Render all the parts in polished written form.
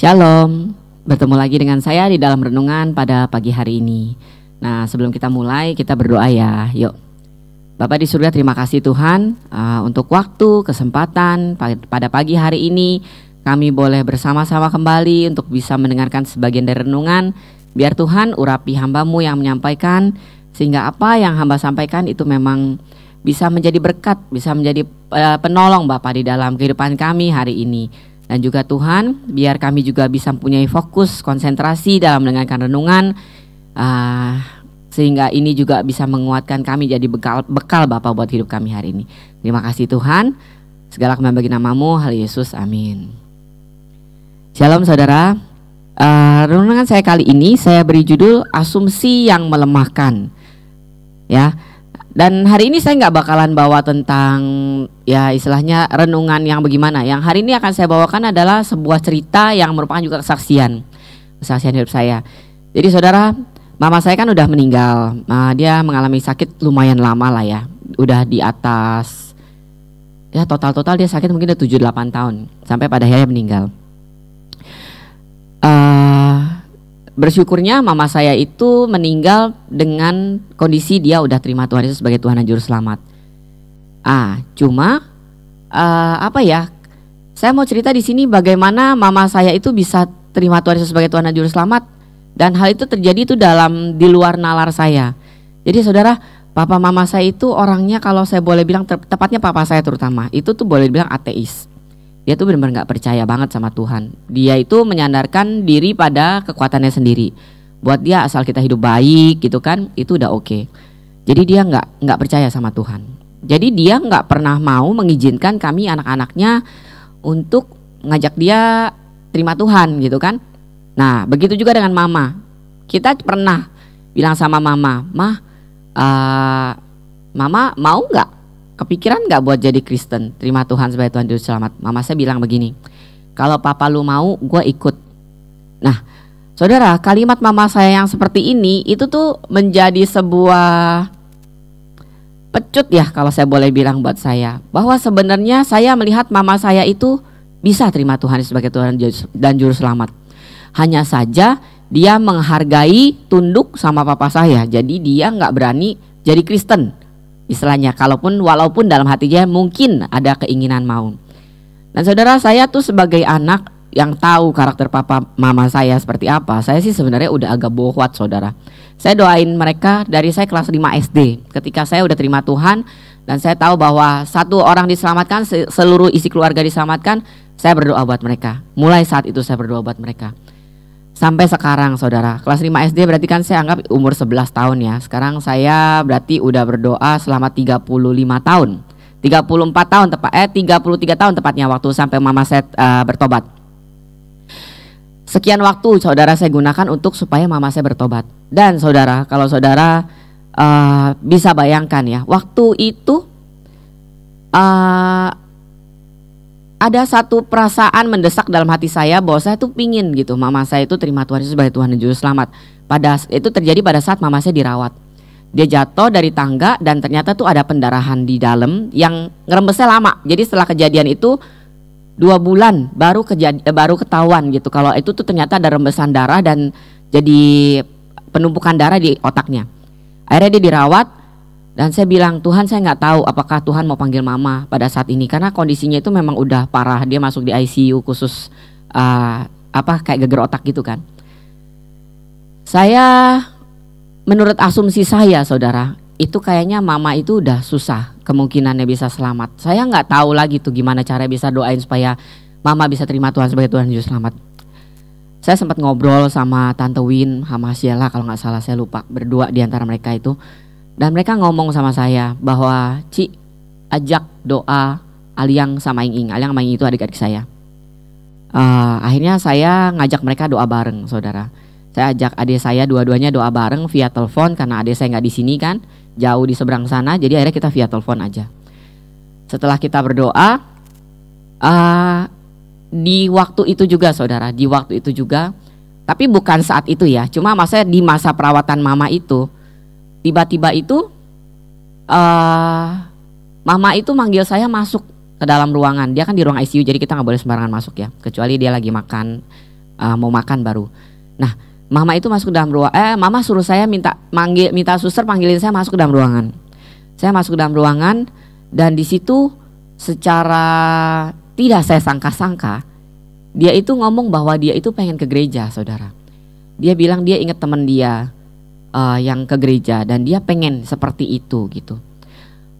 Shalom, bertemu lagi dengan saya di dalam renungan pada pagi hari ini. Nah, sebelum kita mulai, kita berdoa ya. Yuk, Bapa di surga, terima kasih Tuhan untuk waktu, kesempatan pada pagi hari ini. Kami boleh bersama-sama kembali untuk bisa mendengarkan sebagian dari renungan. Biar Tuhan urapi hamba-Mu yang menyampaikan, sehingga apa yang hamba sampaikan itu memang bisa menjadi berkat, bisa menjadi penolong Bapa di dalam kehidupan kami hari ini. Dan juga Tuhan, biar kami juga bisa mempunyai fokus, konsentrasi dalam mendengarkan renungan, sehingga ini juga bisa menguatkan kami jadi bekal Bapa buat hidup kami hari ini. Terima kasih Tuhan, segala kemuliaan bagi nama-Mu, hal Yesus, amin. Shalom saudara, renungan saya kali ini saya beri judul asumsi yang melemahkan. Ya. Dan hari ini saya nggak bakalan bawa tentang ya istilahnya renungan yang bagaimana. Yang hari ini akan saya bawakan adalah sebuah cerita yang merupakan juga kesaksian hidup saya. Jadi saudara, mama saya kan udah meninggal. Dia mengalami sakit lumayan lama lah ya. Udah di atas ya total dia sakit mungkin udah 7-8 tahun sampai pada akhirnya meninggal. Bersyukurnya mama saya itu meninggal dengan kondisi dia udah terima Tuhan Yesus sebagai Tuhan dan Juru Selamat. Cuma saya mau cerita di sini bagaimana mama saya itu bisa terima Tuhan Yesus sebagai Tuhan dan Juru Selamat, dan hal itu terjadi itu di luar nalar saya. Jadi saudara, papa mama saya itu orangnya, kalau saya boleh bilang tepatnya papa saya terutama, itu tuh boleh bilang ateis. Dia tuh benar-benar gak percaya banget sama Tuhan. Dia itu menyandarkan diri pada kekuatannya sendiri. Buat dia asal kita hidup baik gitu kan, itu udah oke. Jadi dia gak percaya sama Tuhan. Jadi dia gak pernah mau mengizinkan kami anak-anaknya untuk ngajak dia terima Tuhan gitu kan. Nah begitu juga dengan mama. Kita pernah bilang sama mama, Mama mau gak? Kepikiran gak buat jadi Kristen, terima Tuhan sebagai Tuhan Juru Selamat? Mama saya bilang begini, kalau papa lu mau, gue ikut. Nah saudara, kalimat mama saya yang seperti ini itu tuh menjadi sebuah pecut ya, kalau saya boleh bilang buat saya, bahwa sebenarnya saya melihat mama saya itu bisa terima Tuhan sebagai Tuhan dan Juru Selamat. Hanya saja dia menghargai, tunduk sama papa saya, jadi dia gak berani jadi Kristen istilahnya, walaupun dalam hatinya mungkin ada keinginan mau. Dan saudara, saya tuh sebagai anak yang tahu karakter papa mama saya seperti apa, saya sih sebenarnya udah agak bohwat saudara. Saya doain mereka dari saya kelas 5 SD. Ketika saya udah terima Tuhan dan saya tahu bahwa satu orang diselamatkan, seluruh isi keluarga diselamatkan, saya berdoa buat mereka. Mulai saat itu saya berdoa buat mereka. Sampai sekarang saudara, kelas 5 SD berarti kan saya anggap umur 11 tahun ya. Sekarang saya berarti udah berdoa selama 35 tahun 34 tahun 33 tahun tepatnya waktu sampai mama saya bertobat. Sekian waktu saudara saya gunakan untuk supaya mama saya bertobat. Dan saudara, kalau saudara bisa bayangkan ya, waktu itu ada satu perasaan mendesak dalam hati saya bahwa saya tuh pingin gitu mama saya itu terima Tuhan Yesus sebagai Tuhan dan Juru Selamat. Itu terjadi pada saat mama saya dirawat. Dia jatuh dari tangga dan ternyata tuh ada pendarahan di dalam yang ngerembesnya lama. Jadi setelah kejadian itu 2 bulan baru ketahuan gitu kalau itu tuh ternyata ada rembesan darah dan jadi penumpukan darah di otaknya. Akhirnya dia dirawat. Dan saya bilang, Tuhan, saya nggak tahu apakah Tuhan mau panggil mama pada saat ini, karena kondisinya itu memang udah parah. Dia masuk di ICU khusus kayak geger otak gitu kan. Saya menurut asumsi saya saudara, itu kayaknya mama itu udah susah kemungkinannya bisa selamat. Saya nggak tahu lagi tuh gimana cara bisa doain supaya mama bisa terima Tuhan sebagai Tuhan Juru Selamat. Saya sempat ngobrol sama Tante Win sama Sheila kalau nggak salah, saya lupa, berdua di antara mereka itu. Dan mereka ngomong sama saya bahwa Ci, ajak doa Aliang sama Ing. Aliang sama Ing itu adik-adik saya. Akhirnya saya ngajak mereka doa bareng saudara. Saya ajak adik saya dua-duanya doa bareng via telepon, karena adik saya nggak di sini kan, jauh di seberang sana. Jadi akhirnya kita via telepon aja. Setelah kita berdoa, di waktu itu juga saudara, tapi bukan saat itu ya, cuma maksudnya di masa perawatan mama itu, tiba-tiba itu mama itu manggil saya masuk ke dalam ruangan. Dia kan di ruang ICU, jadi kita nggak boleh sembarangan masuk ya, kecuali dia lagi makan mau makan baru. Nah, mama itu masuk ke dalam ruangan, mama suruh saya minta suster panggilin saya masuk ke dalam ruangan. Saya masuk ke dalam ruangan dan di situ secara tidak saya sangka-sangka dia itu ngomong bahwa dia itu pengen ke gereja, saudara. Dia bilang dia ingat teman dia yang ke gereja dan dia pengen seperti itu gitu.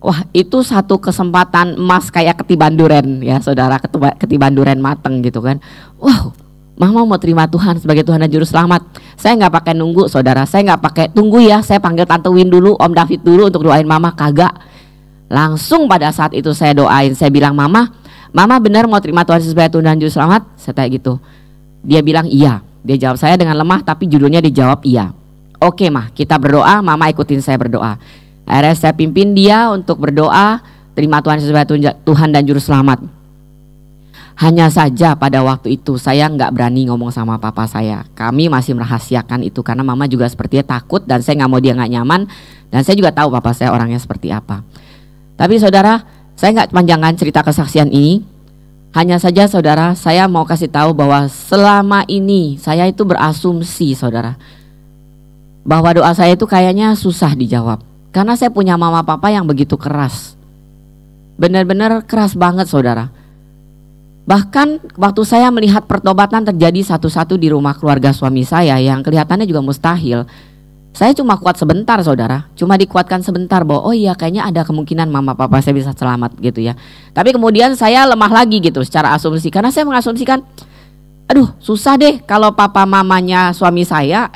Wah, itu satu kesempatan emas kayak ketiban duren ya saudara, ketiban duren mateng gitu kan. Wow, mama mau terima Tuhan sebagai Tuhan dan Juru Selamat. Saya nggak pakai nunggu saudara, saya nggak pakai tunggu ya, saya panggil Tante Win dulu, Om David dulu untuk doain mama, kagak. Langsung pada saat itu saya doain, saya bilang mama benar mau terima Tuhan sebagai Tuhan dan Juru Selamat? Saya tanya gitu. Dia bilang iya. Dia jawab saya dengan lemah tapi judulnya dijawab iya. Oke mah, kita berdoa, mama ikutin saya berdoa. Akhirnya saya pimpin dia untuk berdoa, terima Tuhan sebagai Tuhan dan Juru Selamat. Hanya saja pada waktu itu saya nggak berani ngomong sama papa saya. Kami masih merahasiakan itu karena mama juga sepertinya takut dan saya nggak mau dia nggak nyaman. Dan saya juga tahu papa saya orangnya seperti apa. Tapi saudara, saya nggak panjangkan cerita kesaksian ini. Hanya saja saudara, saya mau kasih tahu bahwa selama ini saya itu berasumsi saudara, bahwa doa saya itu kayaknya susah dijawab. Karena saya punya mama papa yang begitu keras. Benar-benar keras banget saudara. Bahkan waktu saya melihat pertobatan terjadi satu-satu di rumah keluarga suami saya yang kelihatannya juga mustahil, saya cuma kuat sebentar saudara. Cuma dikuatkan sebentar bahwa oh iya kayaknya ada kemungkinan mama papa saya bisa selamat gitu ya. Tapi kemudian saya lemah lagi gitu secara asumsi. Karena saya mengasumsikan, aduh susah deh kalau papa mamanya suami saya,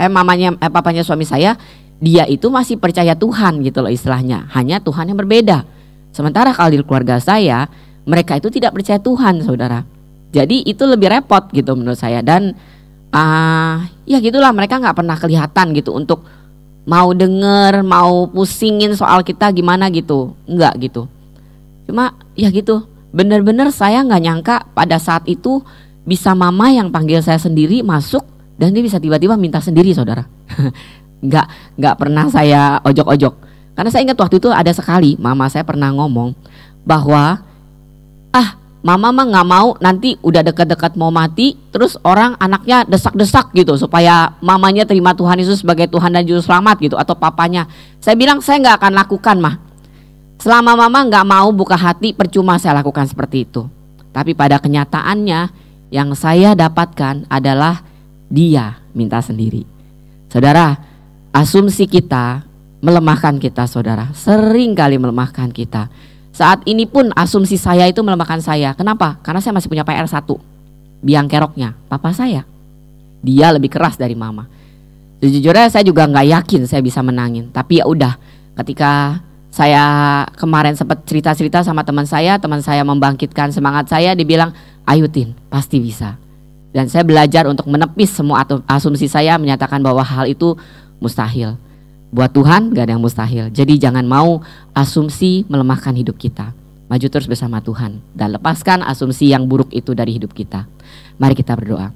papanya suami saya, dia itu masih percaya Tuhan gitu loh istilahnya. Hanya Tuhan yang berbeda. Sementara kalau di keluarga saya, mereka itu tidak percaya Tuhan saudara. Jadi itu lebih repot gitu menurut saya. Dan ya gitulah, mereka gak pernah kelihatan gitu untuk mau denger, mau pusingin soal kita gimana gitu. Enggak gitu. Cuma ya gitu, bener-bener saya gak nyangka pada saat itu bisa mama yang panggil saya sendiri masuk dan dia bisa tiba-tiba minta sendiri saudara. Nggak pernah saya ojok-ojok. Karena saya ingat waktu itu ada sekali mama saya pernah ngomong bahwa mama mah nggak mau nanti udah dekat-dekat mau mati terus orang anaknya desak-desak gitu supaya mamanya terima Tuhan Yesus sebagai Tuhan dan Juru Selamat gitu, atau papanya. Saya bilang saya nggak akan lakukan mah. Selama mama nggak mau buka hati, percuma saya lakukan seperti itu. Tapi pada kenyataannya yang saya dapatkan adalah dia minta sendiri. Saudara, asumsi kita melemahkan kita saudara, sering kali melemahkan kita. Saat ini pun asumsi saya itu melemahkan saya. Kenapa? Karena saya masih punya PR1, biang keroknya papa saya. Dia lebih keras dari mama. Sejujurnya saya juga nggak yakin saya bisa menangin. Tapi ya udah, ketika saya kemarin sempat cerita-cerita sama teman saya membangkitkan semangat saya, dibilang ayo Tin, pasti bisa. Dan saya belajar untuk menepis semua asumsi saya, menyatakan bahwa hal itu mustahil. Buat Tuhan gak ada yang mustahil. Jadi jangan mau asumsi melemahkan hidup kita. Maju terus bersama Tuhan dan lepaskan asumsi yang buruk itu dari hidup kita. Mari kita berdoa.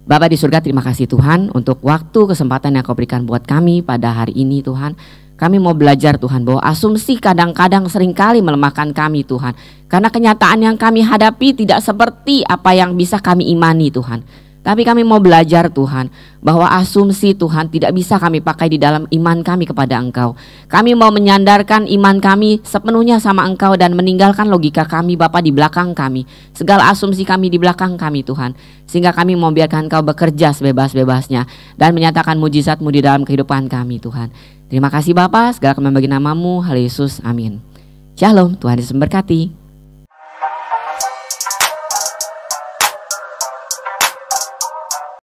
Bapa di surga, terima kasih Tuhan untuk waktu kesempatan yang Kau berikan buat kami pada hari ini Tuhan. Kami mau belajar Tuhan bahwa asumsi kadang-kadang seringkali melemahkan kami Tuhan. Karena kenyataan yang kami hadapi tidak seperti apa yang bisa kami imani Tuhan. Tapi kami mau belajar Tuhan bahwa asumsi Tuhan tidak bisa kami pakai di dalam iman kami kepada Engkau. Kami mau menyandarkan iman kami sepenuhnya sama Engkau dan meninggalkan logika kami Bapa di belakang kami. Segala asumsi kami di belakang kami Tuhan. Sehingga kami mau biarkan Engkau bekerja sebebas-bebasnya dan menyatakan mujizat-Mu di dalam kehidupan kami Tuhan. Terima kasih Bapa, segala kami bagi nama-Mu, Hal Yesus, amin. Shalom, Tuhan Yesus memberkati.